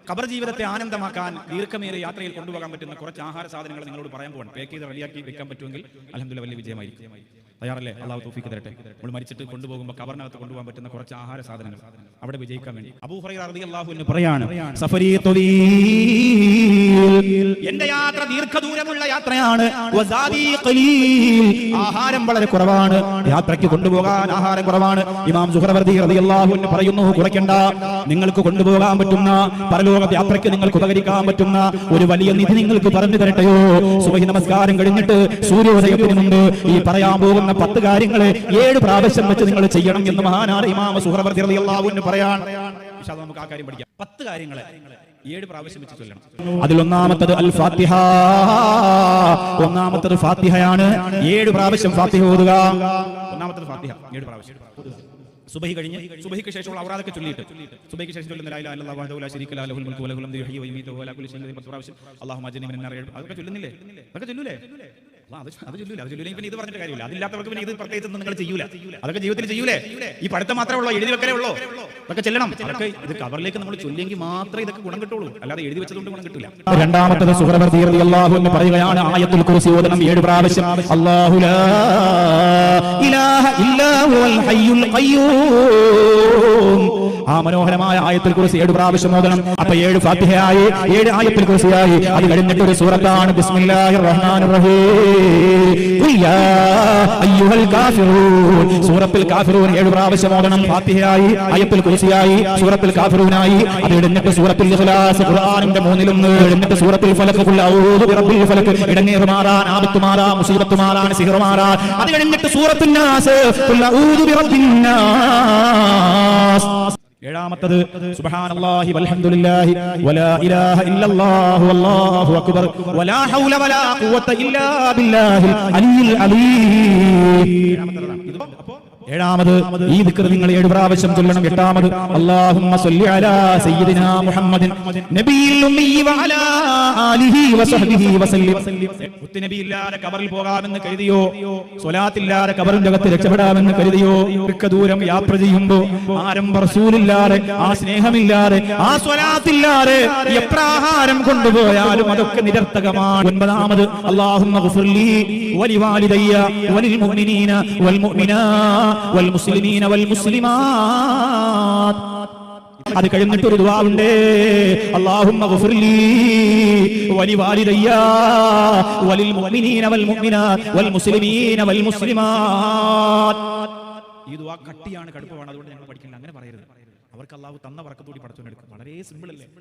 ഖബർ ജീവിതത്തെ ആനന്ദമാക്കാൻ ദീർഘമേറിയ യാത്രയിൽ കൊണ്ടുപോകാൻ പറ്റുന്ന കുറച്ച് ആഹാര സാധനങ്ങൾ നിങ്ങളോട് പറയാൻ പോകണം. പാക്ക് ചെയ്ത് റെഡിയാക്കി വെക്കാൻ പറ്റുമെങ്കിൽ അൽഹംദുലില്ലാഹ് വലിയ വിജയമായിരിക്കും. തയ്യാറല്ലേ? അള്ളാഹു തൗഫീഖ് തരട്ടെ. നമ്മൾ മരിച്ചിട്ട് കൊണ്ടുപോകുമ്പോൾ ഖബറിനകത്ത് കൊണ്ടുപോകാൻ പറ്റുന്ന കുറച്ച് ആഹാര സാധനങ്ങൾ അവിടെ വിജയിക്കാൻ വേണ്ടി. അബൂ ഹുറൈറ റളിയല്ലാഹു അൻഹു പറയാണ്, സഫരീ ത്വീൽ, എന്റെ യാത്ര ദീർഘദൂരമുള്ള യാത്രയാണ്, വസാദി ഖലീൽ, ആഹാരം വളരെ കുറവാണ്, യാത്രയ്ക്ക് കൊണ്ടുപോകാൻ ആഹാരം കുറവാണ്. ഇമാം സുഹ്റവർദി റളിയല്ലാഹു അൻഹു പറയുന്നു, കുറയ്ക്കണ്ട, നിങ്ങൾക്ക് കൊണ്ടുപോകാൻ പറ്റുന്ന പരലോക യാത്രയ്ക്ക് നിങ്ങൾക്ക് ഉപകരിക്കാൻ പറ്റുന്ന ഒരു വലിയ നിധി നിങ്ങൾക്ക് പറഞ്ഞു തരട്ടെയോ? സുബഹി നമസ്കാരം കഴിഞ്ഞിട്ട് സൂര്യോദയത്തിന് മുമ്പ് ഈ പറയാൻ പോകുന്ന 10 കാര്യങ്ങളെ 7 പ്രാവശ്യം വെച്ച് നിങ്ങൾ ചെയ്യണം എന്ന് മഹാനായ ഇമാം സുഹ്റവർദി റളിയല്ലാഹു അൻഹു പറയാൻ. നമുക്ക് ആ കാര്യം പഠിക്കാം. 10 കാര്യങ്ങളെ 7 പ്രാവശ്യം വെച്ച് ചൊല്ലണം. അതിൽ ഒന്നാമത്തത് അൽ ഫാത്തിഹ. ഒന്നാമത്തത് ഫാത്തിഹയാണ്. 7 പ്രാവശ്യം ഫാത്തിഹ ഓതുക. ഒന്നാമത്തത് ഫാത്തിഹ 7 പ്രാവശ്യം. സുബഹി കഴിഞ്ഞ് സുബഹിക്ക് ശേഷമുള്ള ഔറാദൊക്കെ ചൊല്ലിയിട്ട് സുബഹിക്ക് ശേഷം ചൊല്ലുന്ന ലാ ഇലാഹ ഇല്ലല്ലാഹു വഹ്ദഹു ലാ ശരീക ലഹു ലഹുൽ മുൽക്കു വലഹുൽ ഹംദു യുഹ്യി വയുമീതു വഹുവ അലാ കുല്ലി ഷൈഇൻ ഖദീർ 10 പ്രാവശ്യം. അല്ലാഹുമ്മ അജ്നിനി മിനൻ നാർ. അതൊക്കെ ചൊല്ലുന്നില്ലേ? അതൊക്കെ ചൊല്ലൂലേ? അത് ചൊല്ലൂല. പിന്നെ ഇത് പറഞ്ഞിട്ട് കാര്യമില്ല. അതില്ലാത്തവർക്ക് പിന്നെ ഇത് പ്രത്യേകിച്ച് നിങ്ങൾ ചെയ്യൂല. അതൊക്കെ ജീവിതത്തിൽ ചെയ്യൂലേ? ഈ പഠിത്തം മാത്രമേ ഉള്ളൂ, എഴുതി വെക്കലേ ഉള്ളൂ. അതൊക്കെ ചെല്ലണം. അതൊക്കെ ഇത് കവറിലേക്ക് നമ്മൾ ചൊല്ലിയെങ്കിൽ മാത്രമേ ഇതൊക്കെ ഗുണം കിട്ടുള്ളൂ, അല്ലാതെ എഴുതി വെച്ചതുകൊണ്ട് ഗുണം കിട്ടില്ല. രണ്ടാമത്തത് സുഹ്റവർദി റളിയല്ലാഹു അൻഹു പറയുകയാണ്, ആയത്തുൽ കുർസി ഓതണം 7 പ്രാവശ്യം. അല്ലാഹു ലാ ഇലാഹ ഇല്ലാ ഹുവൽ ഹയ്യുൽ ഖയ്യൂം. ആ മനോഹരമായ ആയത്തുൽ കുർസി 7 പ്രാവശ്യം ഓതണം. അപ്പൊ 7 ഫാത്തിഹയായി, 7 ആയത്തുൽ കുർസിയായി. അത് കഴിഞ്ഞിട്ട് ഒരു സൂറത്താണ് ബിസ്മില്ലാഹിർ റഹ്മാനിർ റഹീം. യാ അയ്യുഹൽ കാഫിറൂൻ. സൂറത്തുൽ കാഫിറൂൻ 7 പ്രാവശ്യം ഓതണം. ഫാത്തിഹയായി, ആയത്തുൽ കുർസിയായി, സൂറത്തുൽ കാഫിറൂനായി. അത് കഴിഞ്ഞിട്ട് സൂറത്തുൽ ഇഖ്ലാസ്, ഖുർആനിന്റെ 3-1. കഴിഞ്ഞിട്ട് സൂറത്തുൽ ഫലഖ്, ഖുൽ അഊദു ബിറബ്ബിൽ ഫലഖ്, ഇടങ്ങേറ് മാറാൻ, ആപത്ത് മാറാൻ, മുസീബത്ത് മാറാൻ, സിഹർ മാറാൻ. അത് കഴിഞ്ഞിട്ട് സൂറത്തുൻ നാസ്, ഖുൽ അഊദു ബിറബ്ബിൻ നാസ്. 7-മത്തത് സുബ്ഹാനല്ലാഹി വൽഹംദുലില്ലാഹി വലാ ഇലാഹ ഇല്ലല്ലാഹു വല്ലാഹു അക്ബർ വലാ ഹൗല വലാ ഖുവത ഇല്ലാ ബില്ലാഹിൽ അലിയിൽ അലീം. 7-മത് ഈ ദിക്ർ നിങ്ങൾ 7 പ്രാവശ്യം ചൊല്ലണം. 8-മത് അല്ലാഹുമ്മ സ്വല്ലി അലാ സയ്യിദിനാ മുഹമ്മദിൻ നബിയിൽ ഉമ്മി വഅലാ ആലിഹി വസഹ്ബിഹി വസല്ലം. മുത്തുനബി ഇല്ലാതെ ഖബറിൽ പോകാമെന്ന് കരുതിയോ? സ്വലാത്തില്ലാതെ ഖബറിന്റെ അകത്ത് രക്ഷപ്പെടാമെന്ന് കരുതിയോ? ദൂരം യാത്ര ചെയ്യുമ്പോൾ ആരംഭ റസൂലില്ലാതെ, ആ സ്നേഹമില്ലാതെ, ആ സ്വലാത്തില്ലാതെ എത്ര ആഹാരം കൊണ്ടുപോയാലും അതൊക്കെ നിരർത്ഥകമാണ്. 9-മത് അല്ലാഹുമ്മ ഗ്ഫിർലി വലിവാലിദയ്യ വലിൽ മുഅ്മിനീന വൽ മുഅ്മിനാത്ത് വൽ മുസ്ലിമീന വൽ മുസ്ലിമാത്ത്. അത് കഴിഞ്ഞിട്ട് ഒരു ദുആ ഉണ്ട്, അല്ലാഹുമ്മ ഗ്ഫിർലി വലിവാലിദയ്യ വലിൽ മുഅ്മിനീന വൽ മുഅ്മിനാത്ത് വൽ മുസ്ലിമീന വൽ മുസ്ലിമാത്ത്. ഈ ദുആ കട്ടിയാണ്, കടുപ്പമാണ്, അതുകൊണ്ട് ഞങ്ങൾ പഠിക്കില്ല. അങ്ങനെ പറയരുത്. അവർക്ക് അല്ലാഹു തന്ന ബറക്കത്തോടെ പടച്ചവൻ എടുക്കും. വളരെ സിമ്പിൾ അല്ലേ?